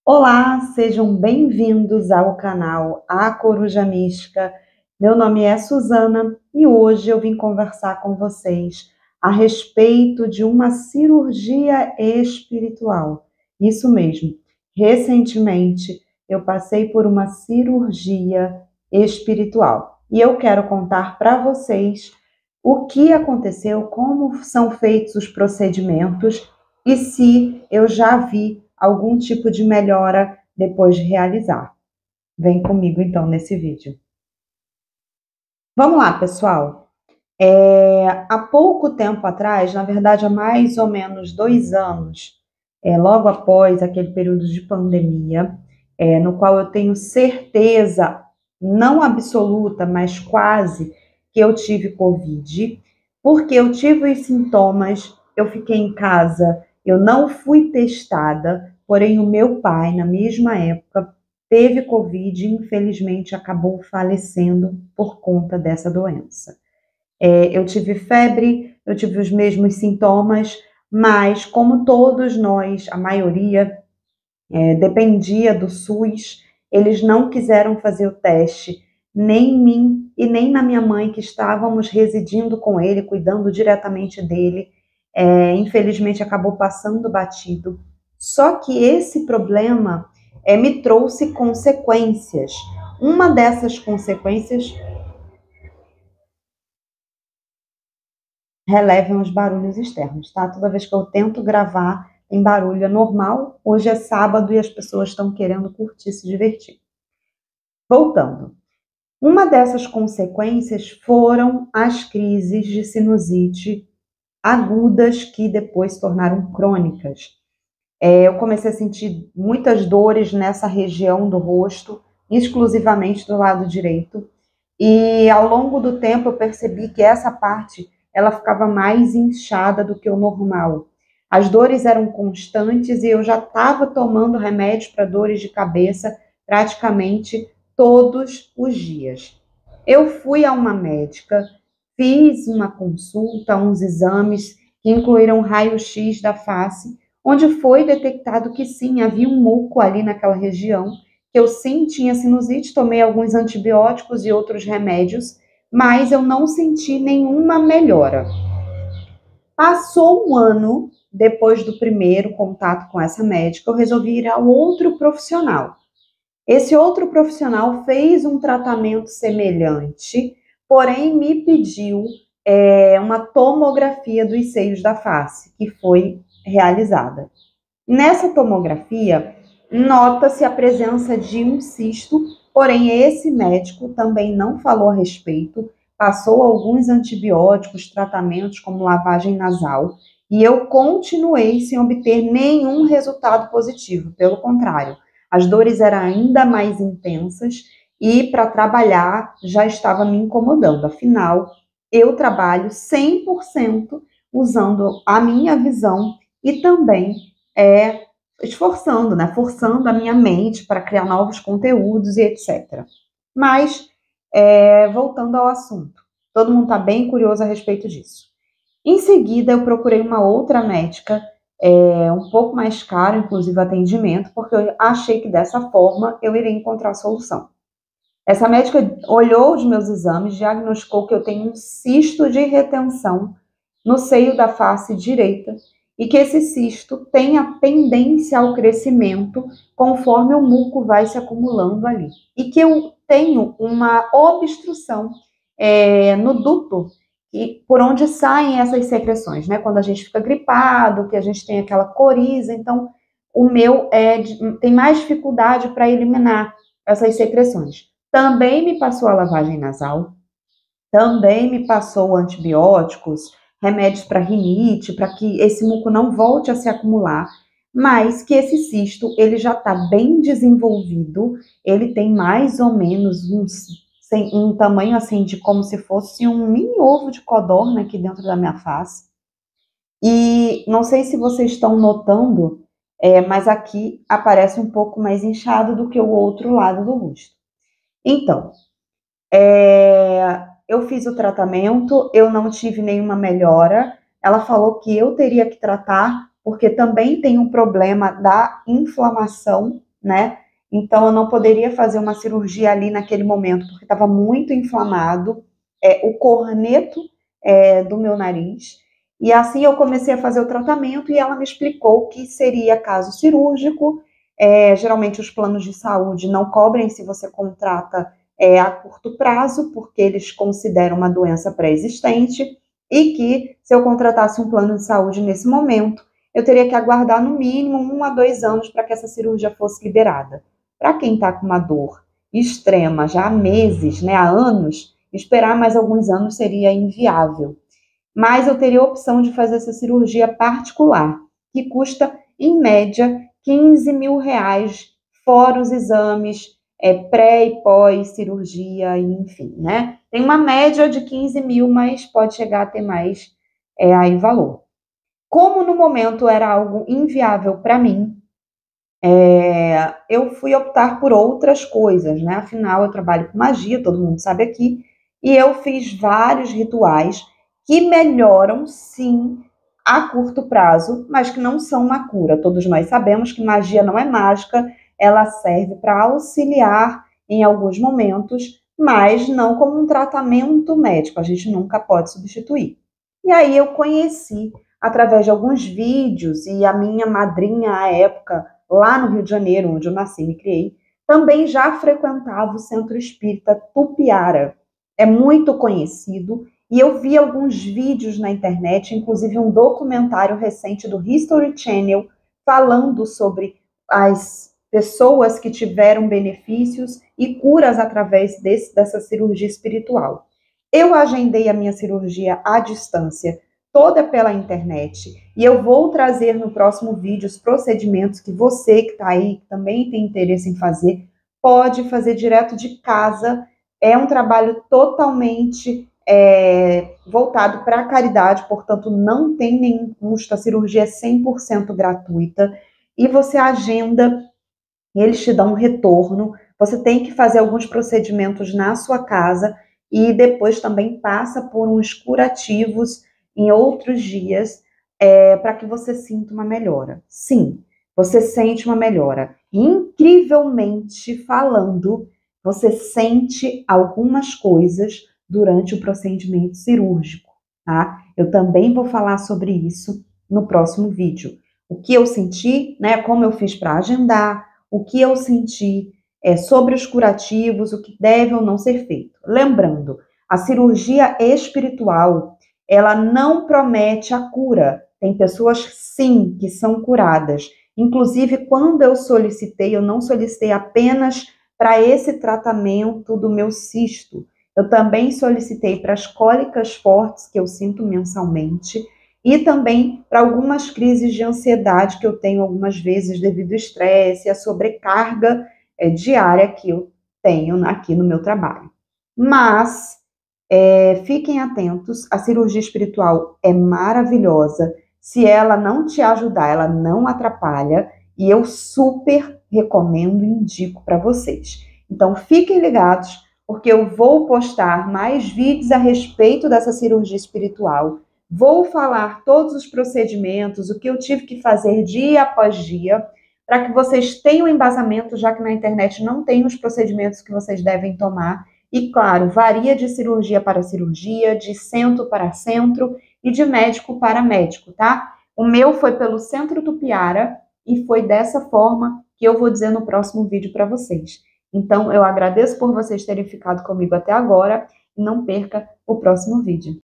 Olá, sejam bem-vindos ao canal A Coruja Mística. Meu nome é Suzana e hoje eu vim conversar com vocês a respeito de uma cirurgia espiritual. Isso mesmo, recentemente eu passei por uma cirurgia espiritual e eu quero contar para vocês o que aconteceu, como são feitos os procedimentos e se eu já vi algum tipo de melhora depois de realizar. Vem comigo então nesse vídeo. Vamos lá, pessoal. Há pouco tempo atrás, na verdade há mais ou menos 2 anos, logo após aquele período de pandemia, no qual eu tenho certeza, não absoluta, mas quase, que eu tive Covid, porque eu tive os sintomas, eu fiquei em casa, eu não fui testada, porém o meu pai, na mesma época, teve Covid e infelizmente acabou falecendo por conta dessa doença. Eu tive febre, eu tive os mesmos sintomas, mas como todos nós, a maioria, dependia do SUS, eles não quiseram fazer o teste, nem em mim e nem na minha mãe, que estávamos residindo com ele, cuidando diretamente dele. Infelizmente acabou passando batido. Só que esse problema me trouxe consequências. Uma dessas consequências, relevem os barulhos externos, tá? Toda vez que eu tento gravar, tem barulho, é normal. Hoje é sábado e as pessoas estão querendo curtir, se divertir. Voltando. Uma dessas consequências foram as crises de sinusite agudas que depois se tornaram crônicas. Eu comecei a sentir muitas dores nessa região do rosto, exclusivamente do lado direito. E ao longo do tempo eu percebi que essa parte ela ficava mais inchada do que o normal. As dores eram constantes e eu já estava tomando remédios para dores de cabeça praticamente todos os dias. Eu fui a uma médica, fiz uma consulta, uns exames que incluíram raio-x da face, onde foi detectado que sim, havia um muco ali naquela região, que eu sim tinha sinusite, tomei alguns antibióticos e outros remédios, mas eu não senti nenhuma melhora. Passou um ano depois do primeiro contato com essa médica, eu resolvi ir a outro profissional. Esse outro profissional fez um tratamento semelhante, porém me pediu uma tomografia dos seios da face, que foi realizada. Nessa tomografia, nota-se a presença de um cisto, porém esse médico também não falou a respeito, passou alguns antibióticos, tratamentos como lavagem nasal, e eu continuei sem obter nenhum resultado positivo, pelo contrário, as dores eram ainda mais intensas e para trabalhar já estava me incomodando, afinal, eu trabalho 100% usando a minha visão e também esforçando, né, forçando a minha mente para criar novos conteúdos e etc. Mas, voltando ao assunto, todo mundo está bem curioso a respeito disso. Em seguida, eu procurei uma outra médica, um pouco mais caro, inclusive atendimento, porque eu achei que dessa forma eu iria encontrar a solução. Essa médica olhou os meus exames, diagnosticou que eu tenho um cisto de retenção no seio da face direita e que esse cisto tem a tendência ao crescimento conforme o muco vai se acumulando ali. E que eu tenho uma obstrução no duto por onde saem essas secreções, né? Quando a gente fica gripado, que a gente tem aquela coriza, então o meu tem mais dificuldade para eliminar essas secreções. Também me passou a lavagem nasal, também me passou antibióticos, remédios para rinite, para que esse muco não volte a se acumular, mas que esse cisto, ele já está bem desenvolvido, ele tem mais ou menos um tamanho assim de como se fosse um mini ovo de codorna aqui dentro da minha face. E não sei se vocês estão notando, mas aqui aparece um pouco mais inchado do que o outro lado do rosto. Então, eu fiz o tratamento, eu não tive nenhuma melhora. Ela falou que eu teria que tratar, porque também tem um problema da inflamação né? Então eu não poderia fazer uma cirurgia ali naquele momento, porque estava muito inflamado o corneto do meu nariz. E assim eu comecei a fazer o tratamento e ela me explicou que seria caso cirúrgico. Geralmente os planos de saúde não cobrem se você contrata a curto prazo, porque eles consideram uma doença pré-existente, e que se eu contratasse um plano de saúde nesse momento, eu teria que aguardar no mínimo 1 a 2 anos para que essa cirurgia fosse liberada. Para quem está com uma dor extrema já há meses, né, há anos, esperar mais alguns anos seria inviável. Mas eu teria a opção de fazer essa cirurgia particular, que custa, em média, 15 mil reais, fora os exames pré e pós-cirurgia, enfim, né? Tem uma média de 15 mil, mas pode chegar a ter mais aí valor. Como no momento era algo inviável para mim, eu fui optar por outras coisas, né? Afinal, eu trabalho com magia, todo mundo sabe aqui, e eu fiz vários rituais que melhoram, sim, a curto prazo, mas que não são uma cura. Todos nós sabemos que magia não é mágica, ela serve para auxiliar em alguns momentos, mas não como um tratamento médico, a gente nunca pode substituir. E aí eu conheci, através de alguns vídeos, e a minha madrinha à época, lá no Rio de Janeiro, onde eu nasci e me criei, também já frequentava o Centro Espírita Tupiara. É muito conhecido e eu vi alguns vídeos na internet, inclusive um documentário recente do History Channel falando sobre as pessoas que tiveram benefícios e curas através dessa cirurgia espiritual. Eu agendei a minha cirurgia à distância, toda pela internet, e eu vou trazer no próximo vídeo os procedimentos que você que está aí, que também tem interesse em fazer, pode fazer direto de casa. É um trabalho totalmente voltado para a caridade, portanto não tem nenhum custo, a cirurgia é 100% gratuita, e você agenda, eles te dão um retorno, você tem que fazer alguns procedimentos na sua casa, e depois também passa por uns curativos em outros dias, para que você sinta uma melhora. Sim, você sente uma melhora. Incrivelmente falando, você sente algumas coisas durante o procedimento cirúrgico, tá? Eu também vou falar sobre isso no próximo vídeo. O que eu senti, né? Como eu fiz para agendar, o que eu senti sobre os curativos, o que deve ou não ser feito. Lembrando, a cirurgia espiritual, ela não promete a cura. Tem pessoas, sim, que são curadas. Inclusive, quando eu solicitei, eu não solicitei apenas para esse tratamento do meu cisto. Eu também solicitei para as cólicas fortes que eu sinto mensalmente e também para algumas crises de ansiedade que eu tenho algumas vezes devido ao estresse e à sobrecarga diária que eu tenho aqui no meu trabalho. Mas fiquem atentos, a cirurgia espiritual é maravilhosa. Se ela não te ajudar, ela não atrapalha, e eu super recomendo e indico para vocês. Então fiquem ligados, porque eu vou postar mais vídeos a respeito dessa cirurgia espiritual. Vou falar todos os procedimentos, o que eu tive que fazer dia após dia, para que vocês tenham embasamento, já que na internet não tem os procedimentos que vocês devem tomar. E, claro, varia de cirurgia para cirurgia, de centro para centro e de médico para médico, tá? O meu foi pelo Centro Tupiara e foi dessa forma que eu vou dizer no próximo vídeo para vocês. Então, eu agradeço por vocês terem ficado comigo até agora e não perca o próximo vídeo.